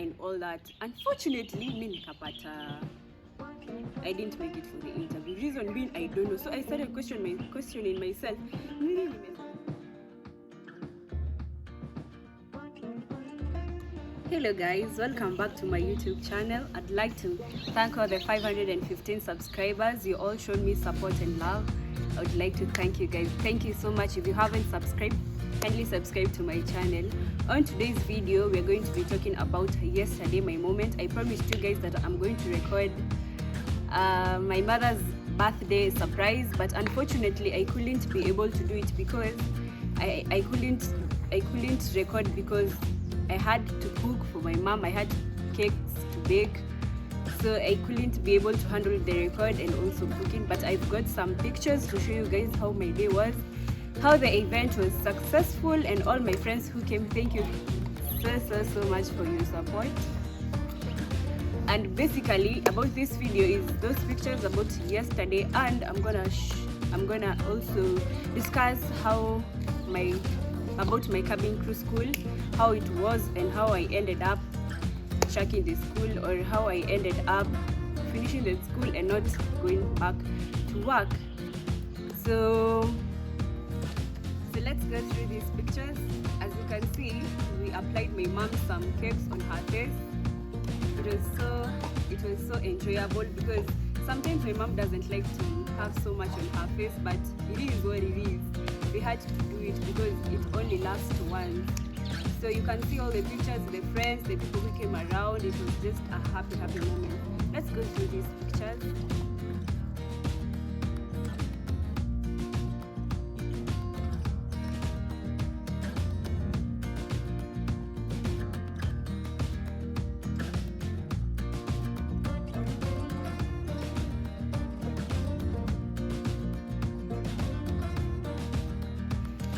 and all that. Unfortunately, I didn't make it for the interview. Reason being, I don't know. So I started questioning myself. Hello guys, welcome back to my YouTube channel. I'd like to thank all the 515 subscribers. You all showed me support and love. I would like to thank you guys. Thank you so much. If you haven't subscribed, kindly subscribe to my channel. On today's video, we're going to be talking about yesterday, my moment. I promised you guys that I'm going to record my mother's birthday surprise, but unfortunately I couldn't be able to do it because I couldn't record because I had to cook for my mom. I had cakes to bake, so I couldn't be able to handle the record and also cooking. But I've got some pictures to show you guys how my day was, how the event was successful, and all my friends who came. Thank you so much for your support. And basically about this video is those pictures about yesterday, and I'm gonna also discuss about my cabin crew school, how it was and how I ended up checking the school, or how I ended up finishing the school and not going back to work. So let's go through these pictures. As you can see, we applied my mom some cakes on her face. It was so enjoyable because sometimes my mom doesn't like to have so much on her face, but it is what it is. We had to do it because it only lasts once. So you can see all the pictures, the friends, the people who came around. It was just a happy moment. Let's go through these pictures.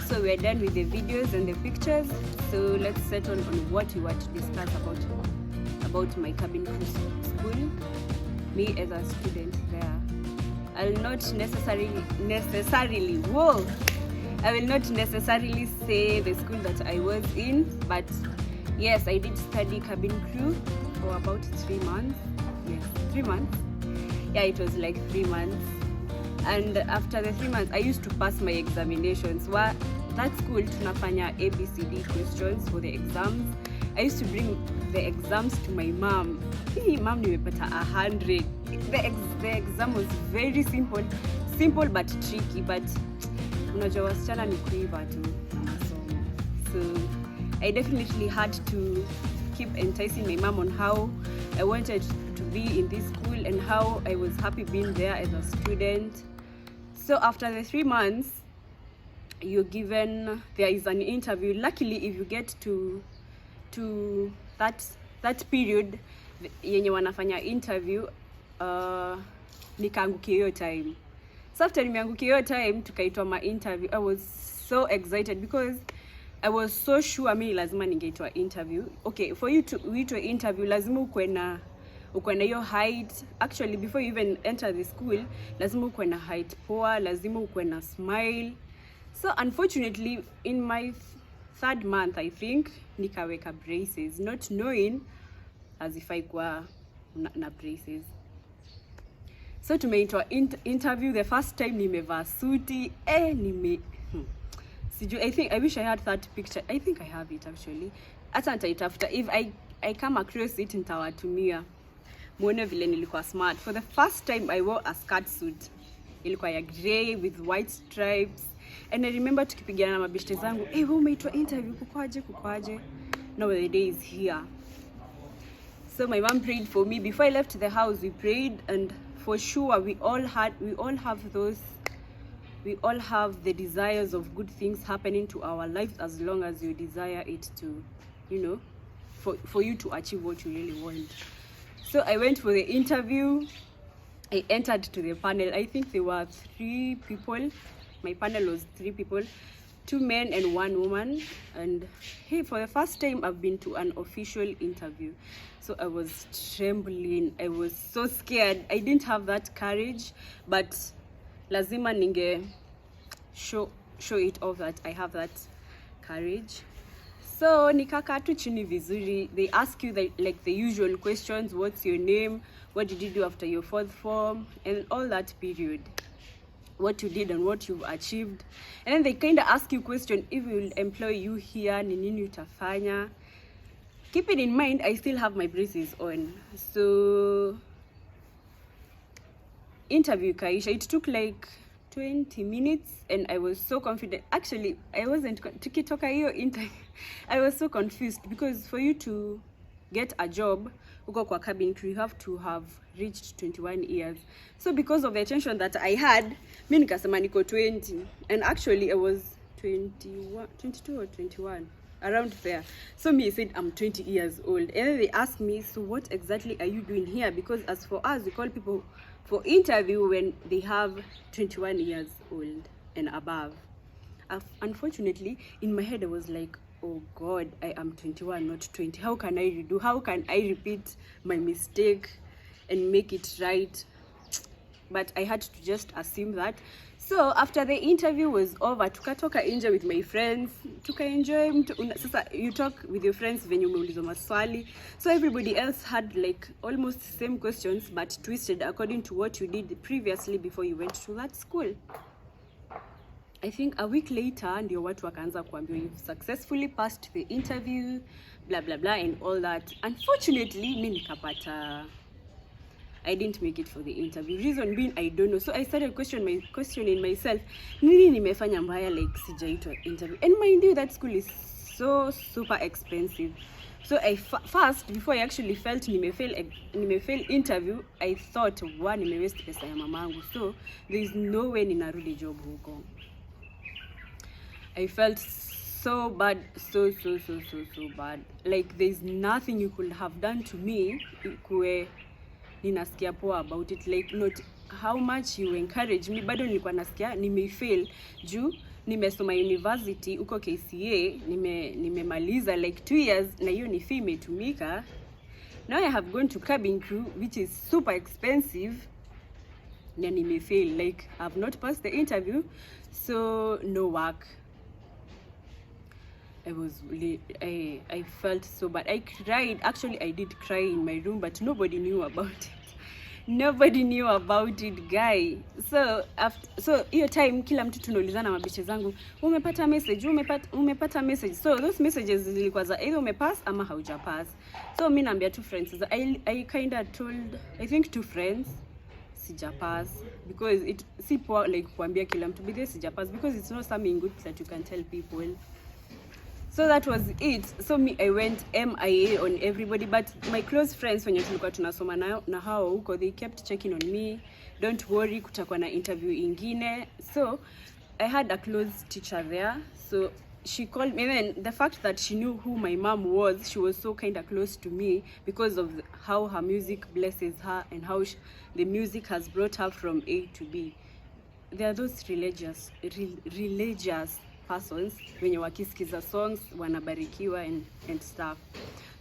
So we're done with the videos and the pictures. So let's settle on what we want to discuss about my cabin crew school. Me as a student there. I will not necessarily say the school that I was in, but yes, I did study cabin crew for about 3 months. Yes, 3 months. Yeah, it was like 3 months. And after the 3 months, I used to pass my examinations. That school tunafanya ABCD questions for the exams. I used to bring the exams to my mom. Hey, mom, nimepata 100. The exam was very simple but tricky. But unajua wasichana ni kuiva tu na masomo. So I definitely had to keep enticing my mom on how I wanted to be in this school and how I was happy being there as a student. So after the 3 months, there is an interview. Luckily, if you get to that period yenye wanafanya interview, nikaangukia hiyo time. So after nimeangukia hiyo time, tukaitwa ma interview. I was so excited because I was so sure mimi lazima ningeitwa interview. Okay, for you to uitwe interview lazima ukwe na hiyo height. Actually, before you even enter the school, lazima ukwe na height poa, lazima ukwe na smile. So unfortunately, in my 3rd month, I think, nikaweka braces, not knowing as if I kwa na braces. So tumeitwa interview. The first time nimevaa suti, I wish I had that picture. I think I have it actually. Hata nitaitafuta. If I come across it, nitawatumia. Muone vile nilikuwa smart. For the first time, I wore a skirt suit. Ilikuwa ya grey with white stripes. And I remember tukipigana na mabishte zangu, wewe umeitwa interview, kukwaje? Now the day is here. So my mom prayed for me. Before I left the house, we prayed, and for sure we all have the desires of good things happening to our lives, as long as you desire it to, for you to achieve what you really want. So I went for the interview. I entered to the panel. I think there were 3 people. My panel was 3 people, 2 men and 1 woman. And hey, for the first time I've been to an official interview. So I was trembling. I was so scared. I didn't have that courage, but lazima ninge show it off that I have that courage. So nikakaa tu chini vizuri. They ask you like the usual questions. What's your name? What did you do after your fourth form? And all that period. What you did and what you've achieved. And then they kind of ask you question, if we will employ you here, ni nini utafanya? Keeping in mind, I still have my braces on. So interview kaisha. It took like 20 minutes and I was so confident. Actually, I wasn't tukitoka hiyo interview. I was so confused because for you to get a job uko kwa cabin crew, you have to have reached 21 years. So because of the attention that I had, mi nikasema niko 20 and actually I was 22 or 21 around there. So me said I'm 20 years old and then they asked me, so what exactly are you doing here? Because as for us, we call people for interview when they have 21 years old and above. Unfortunately, in my head I was like, oh God, I am 21, not 20. How can I redo? How can I repeat my mistake and make it right? But I had to just assume that. So after the interview was over, tukatoka nje with my friends, tukaenjoy. Sasa you talk with your friends when umeulizwa maswali. So everybody else had like almost the same questions but twisted according to what you did previously before you went to that school. I think a week later ndio watu wakaanza kuambia you've successfully passed the interview, blah blah blah and all that. Unfortunately, mi nikapata I didn't make it for the interview. Reason being, I don't know. So I started questioning myself. Nini nimefanya mbaya like sijaitwa interview. And mind you, that school is so super expensive. So I first, before I actually felt nimefail interview, I thought, nimewaste pesa ya mamangu. So there is no way ninarudi job huko. I felt so bad, so bad. Like there's nothing you could have done to me ikue ninasikia poa about it, like not how much you encourage me, bado nilikuwa nasikia nimefail juu nimesoma university uko KCA, nimemaliza like 2 years na hiyo ni fee imetumika. Now I have gone to cabin crew which is super expensive na nimefail, like I've not passed the interview, so no work. I felt so bad. I cried. Actually, I did cry in my room, but nobody knew about it. Nobody knew about it, guy. So hiyo time kila mtu tunaulizana mabiche zangu, umepata message, umepata message. So those messages zilikuwa za either umepass ama haujapass. So mimi naambia two friends. I kind of told, I think 2 friends, sijapass, because it si poa like kuambia kila mtu bidhe sijapass, because it's not something good that you can tell people. So that was it. So me, I went MIA on everybody, but my close friends wenye tulikuwa tunasoma na hao huko, they kept checking on me. Don't worry, kutakuwa na interview ingine. So I had a close teacher there. So she called me, and then the fact that she knew who my mom was, she was so kind of close to me because of how her music blesses her and how the music has brought her from A to B. There are those religious persons wenye wakisikiza songs wanabarikiwa and stuff.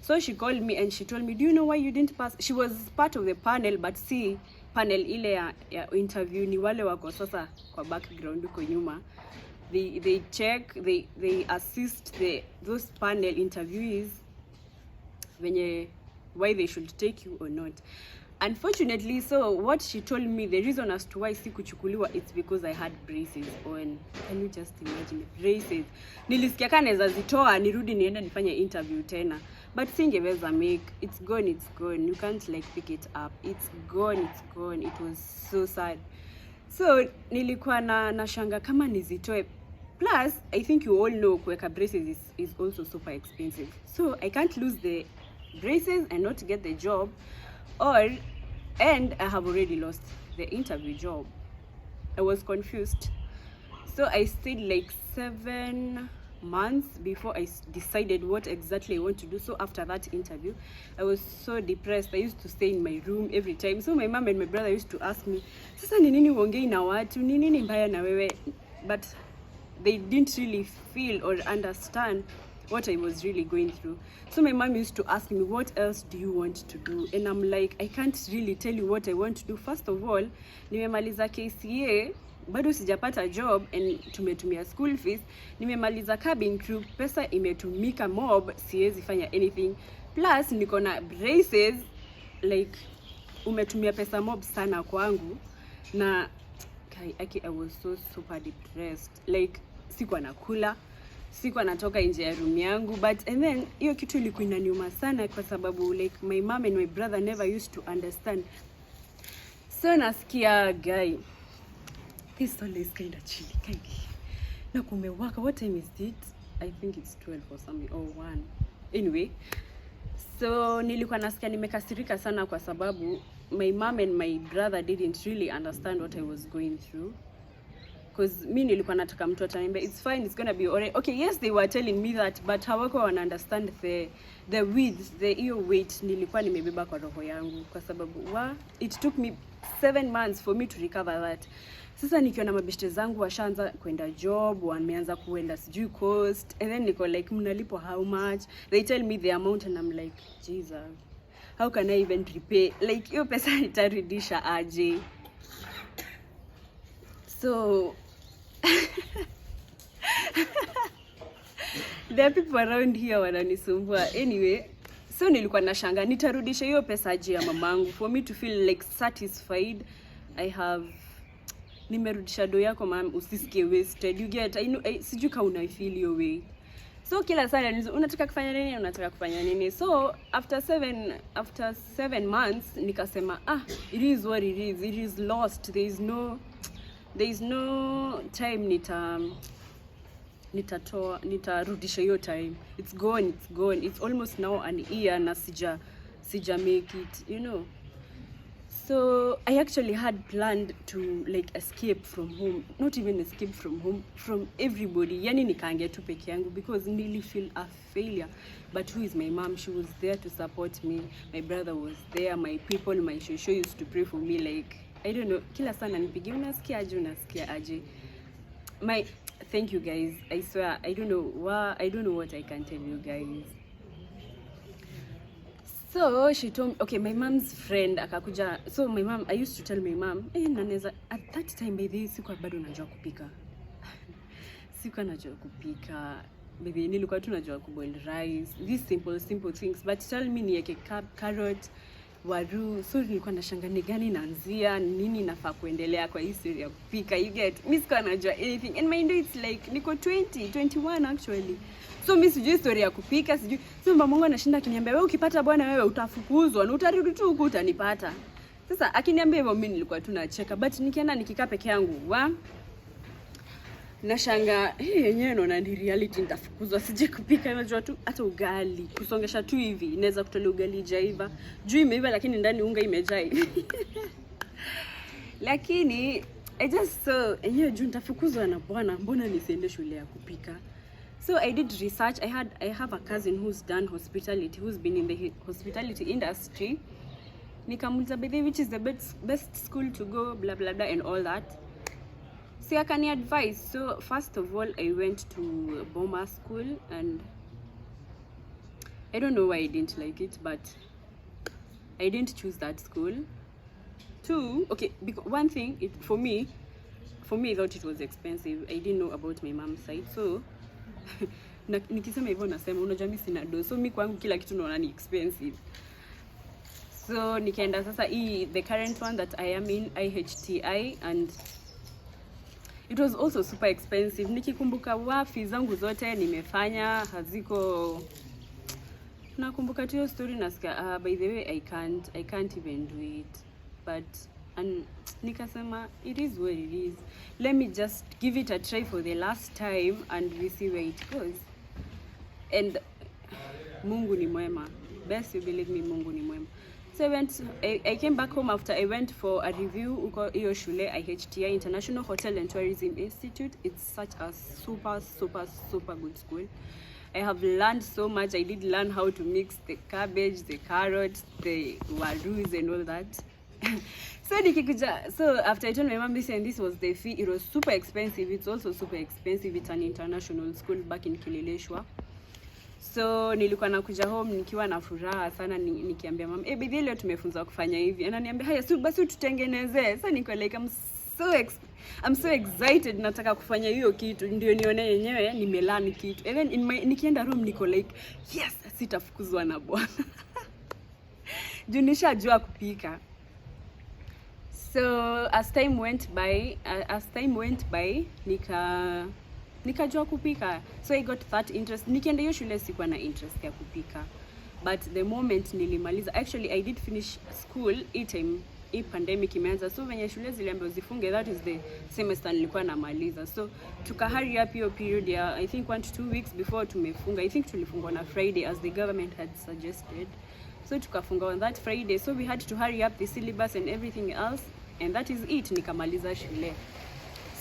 So she called me and she told me, do you know why you didn't pass? She was part of the panel, but see panel ile ya interview ni wale wako sasa kwa background uko nyuma. They check, they assist those panel interviewees wenye why they should take you or not. Unfortunately, so what she told me, the reason as to why sikuchukuliwa, it's because I had braces on. Can you just imagine? Braces. Nilisikia kana naweza zitoa nirudi niende nifanye interview tena. But singeweza make. It's gone. You can't like pick it up. It's gone. It was so sad. So nilikuwa na shanga kama nizitoe. Plus, I think you all know kuweka braces is also super expensive. So I can't lose the braces and not get the job. And I have already lost the interview job. I was confused. So I stayed like 7 months before I decided what exactly I want to do. So after that interview, I was so depressed. I used to stay in my room every time. So my mom and my brother used to ask me, sasa ni nini uongei na watu? Ni nini mbaya na wewe? But they didn't really feel or understand what I was really going through. So my mom used to ask me, what else do you want to do? And I'm like, I can't really tell you what I want to do. First of all, nimemaliza KCA bado sijapata job and tumetumia school fees, nimemaliza cabin crew, pesa imetumika mob, siwezi fanya anything. Plus niko na braces, like umetumia pesa mob sana kwangu, na I was so super depressed. Like sikuwa nakula, sikuwa natoka nje ya room yangu, but and then hiyo kitu ilikuwa inaniuma sana kwa sababu like my mom and my brother never used to understand. So nasikia guy, this soul is kind of chilly, kind na kumewaka. What time is it? I think it's 12 or something, or 1. Anyway, so nilikuwa nasikia nimekasirika sana kwa sababu my mom and my brother didn't really understand what I was going through. Because mi nilikuwa nataka mtu ataniambia it's fine, it's gonna be alright. Okay, yes, they were telling me that, but hawako wana understand the width, the weight nilikuwa nimebeba kwa roho yangu, kwa sababu it took me 7 months for me to recover that. Sasa nikiona mabeshte zangu washaanza kwenda job, wameanza kuenda sijui coast, and then niko like, mnalipo how much? They tell me the amount and I'm like, Jesus, how can I even repay? Like hiyo pesa nitarudisha aje? So there are people around here wananisumbua. Anyway, so nilikuwa nashanga nitarudisha hiyo pesa aje ya mamangu for me to feel like satisfied. Nimerudisha do yako mama, usisikie wasted. You get, I know, sijui kama una feel your way. So kila saa unataka kufanya nini? So after 7 months nikasema it is what it is. It is lost. There is no time nitarudisha hiyo time. It's gone. It's almost now an year na sija make it, you know. So I actually had planned to like escape from home, not even escape from home, from everybody. Yani nikaangia tu peke yangu because nili feel a failure. But who is my mom? She was there to support me. My brother was there. My people, my shosho used to pray for me. Like, I don't know, kila sana nipigie, unasikia aje. Thank you guys. I swear, I don't know what I can tell you guys. So she told me, okay, my mom's friend akakuja. So my mom, I used to tell my mom, naneza, at that time by this sikuwa bado najua kupika. Sikuwa najua kupika. Baby, nilikuwa tu najua kuboil rice. These simple things. But tell me niweke carrot, waru. So nilikuwa nashanga ni gani naanzia, nini nafaa kuendelea kwa history ya kupika. You get, mimi sikuwa najua anything. And my it's like niko 21 actually. So mimi sijui story ya kupika, sijui. So mama wangu anashinda akiniambia, wewe ukipata bwana wewe utafukuzwa na utarudi tu huku utanipata. Sasa akiniambia hivyo mimi nilikuwa tu nacheka, but nikienda nikikaa peke yangu, nashanga yenyewe naona ni reality, nitafukuzwa, sije kupika. Najua tu hata ugali kusongesha tu hivi inaweza kutolea ugali jaiva, juu imeiva lakini ndani unga imejaa. Lakini I just saw yenyewe juu nitafukuzwa na bwana, mbona nisiende shule ya kupika? So I did research. I have a cousin who's done hospitality, who's been in the hospitality industry. Nikamuuliza, baby, which is the best school to go, blah blah blah and all that. So I can advise. So first of all, I went to Boma School, and I don't know why I didn't like it, but I didn't choose that school. 2, okay, because one thing, for me, I thought it was expensive. I didn't know about my mom's side, so nikisema hivyo nasema unajua mimi sina do, so mimi kwangu kila kitu naona ni expensive. So nikaenda sasa the current one that I am in, IHTI, and it was also super expensive. Nikikumbuka fees zangu zote nimefanya haziko, nakumbuka tu story nasikia by the way I can't even do it, but nikasema it is what it is. Let me just give it a try for the last time and we see where it goes. And Mungu ni mwema. Best you believe me, Mungu ni mwema. So I came back home after I went for a review uko hiyo shule, IHTI, International Hotel and Tourism Institute. It's such a super good school. I have learned so much. I did learn how to mix the cabbage, the carrots, the warus and all that. So after I told my mom this was the fee, it was super expensive. It's also super expensive. It's an international school back in Kileleshwa. So nilikuwa nakuja home nikiwa na furaha sana, nikiambia mama, baby leo tumefunzwa kufanya hivi. Ananiambia haya, basi tutengeneze. Sasa niko like I'm I'm so excited, nataka kufanya hiyo kitu ndio nione yenyewe nimelani kitu. And then nikienda room niko like, yes, sitafukuzwa na bwana. Juu nishajua kupika. So as time went by nikajua kupika. So I got that interest. Nikienda hiyo shule sikuwa na interest ya kupika. But the moment nilimaliza, actually I did finish school hii pandemic imeanza. So venye shule ziliambiwa zifunge, that is the semester nilikuwa namaliza. So tuka hurry up your period ya I think 1 to 2 weeks before tumefunga. I think tulifungwa on a Friday as the government had suggested. So tukafunga on that Friday. So we had to hurry up the syllabus and everything else, and that is it, nikamaliza shule.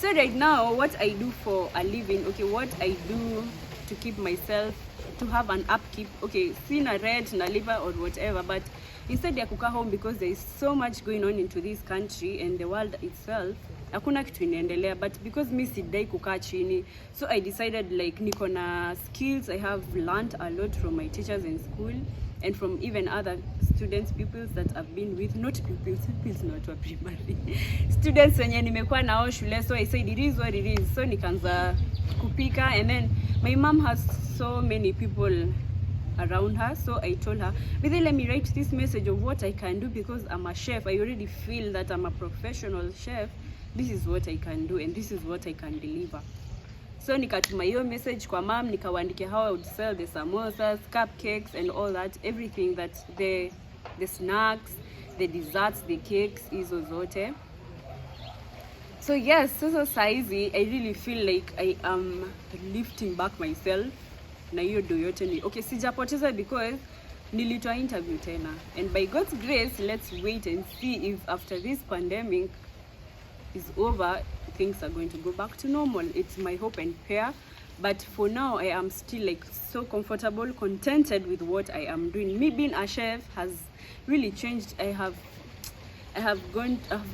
So right now what I do for a living, okay, what I do to keep myself, to have an upkeep, okay, sina rent na liver or whatever, but instead ya kukaa home because there is so much going on into this country and the world itself, hakuna kitu inaendelea, but because mi sidai kukaa chini, so I decided like niko na skills I have learned a lot from my teachers in school and from even other students, pupils that I've been with, not pupils not wa primary students wenye nimekuwa nao shule. So I said it is what it is, so nikaanza kupika. And then my mom has so many people around her, so I told her, but then let me write this message of what I can do, because I'm a chef. I already feel that I'm a professional chef. This is what I can do and this is what I can deliver. So nikatuma hiyo message kwa mom, nikawaandikia how I would sell the samosas, cupcakes and all that, everything that the snacks, the desserts, the cakes, hizo zote. So yes, sasa saizi I really feel like I am lifting back myself na hiyo do yote ni okay, sijapoteza because nilitoa interview tena, and by God's grace let's wait and see if after this pandemic is over things are going to go back to normal. It's my hope and prayer, but for now I am still like so comfortable, contented with what I am doing. Me being a chef has really changed. I've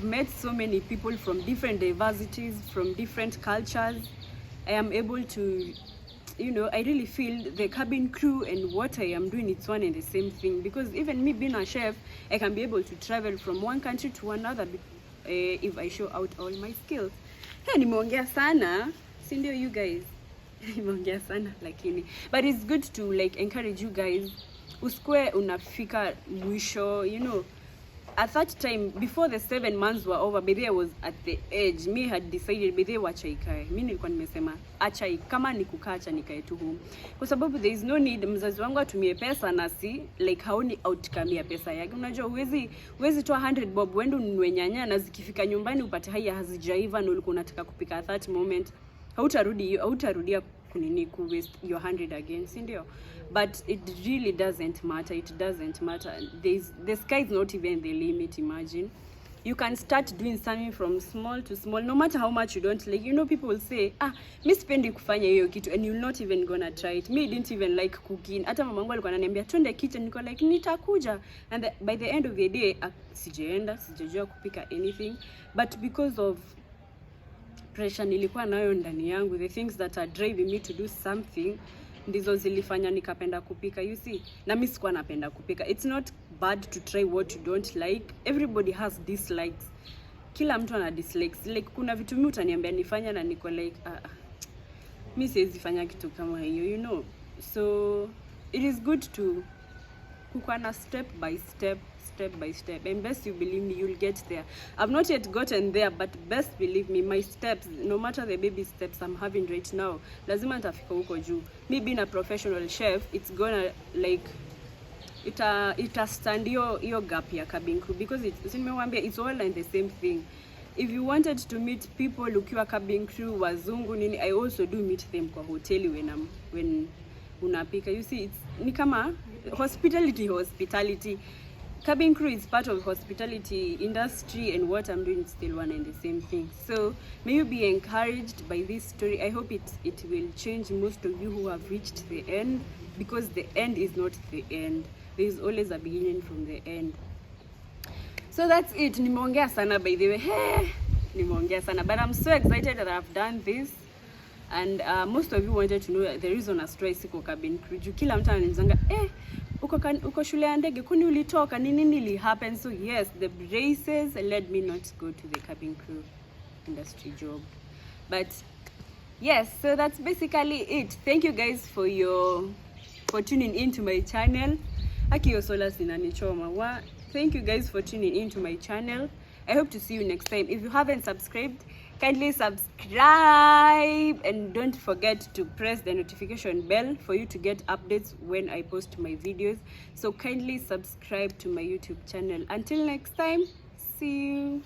met so many people from different diversities, from different cultures. I am able to, you know, I really feel the cabin crew and what I am doing, it's one and the same thing, because even me being a chef, I can be able to travel from one country to another if I show out all my skills. Hey, nimeongea sana, si ndio you guys? Nimeongea sana lakini, but it's good to like encourage you guys, usikue unafika mwisho, you know. At that time, before the 7 months were over, Bedhe was at the edge. Me had decided Bedhe wacha ikae. Mimi nilikuwa nimesema acha kama ni kukacha nikae tu home. Kwa sababu there is no need mzazi wangu atumie pesa na si like haoni outcome ya pesa yake. Unajua huwezi toa 100 bob wende ununue nyanya na zikifika nyumbani upate haya hazijaiva na ulikuwa unataka kupika at that moment. Hautarudia kunini ku waste your 100 again, si ndio? But it really doesn't matter. It doesn't matter. The sky is not even the limit. Imagine you can start doing something from small to small, no matter how much you don't like. You know, people will say, mi sipendi kufanya hiyo kitu, and you're not even gonna try it. Me didn't even like cooking. Hata mamangu alikuwa ananiambia twende kitchen, niko like nitakuja, and by the end of the day sijajua kupika anything, but because of pressure nilikuwa nayo ndani yangu, the things that are driving me to do something, ndizo zilifanya nikapenda kupika. You see, na mimi sikuwa napenda kupika. It's not bad to try what you don't like. Everybody has dislikes. Kila mtu ana dislikes. Like kuna vitu mimi utaniambia nifanya na niko like mimi siwezi fanya kitu kama hiyo, you know. So it is good to kuwa na step by step, and best you believe me, you'll get there. I've not yet gotten there, but best believe me, my steps, no matter the baby steps I'm having right now, lazima nitafika huko juu. Me being a professional chef, it's gonna like ita stand your gap ya cabin crew, because it's all like the same thing. If you wanted to meet people ukiwa cabin crew wazungu nini, I also do meet them kwa hoteli when unapika. You see, it's ni kama hospitality. Cabin crew is part of hospitality industry, and what I'm doing is still one and the same thing. So may you be encouraged by this story. I hope it will change most of you who have reached the end, because the end is not the end. There is always a beginning from the end. So that's it. Nimeongea sana, by the way. Hey, nimeongea sana, but I'm so excited that I've done this. And most of you wanted to know the reason I stress siko cabin crew. Kila mtu ananizanga, uko shule ya ndege kuni ulitoka nini happen? So yes, the braces led me not to go to the cabin crew. industry job. But yes, so that's basically it. Thank you guys for tuning into my channel. Akiyo sola sinanichoma wa. Thank you guys for tuning into my channel. I hope to see you next time. If you haven't subscribed, kindly subscribe and don't forget to press the notification bell for you to get updates when I post my videos. So kindly subscribe to my YouTube channel. Until next time, see you.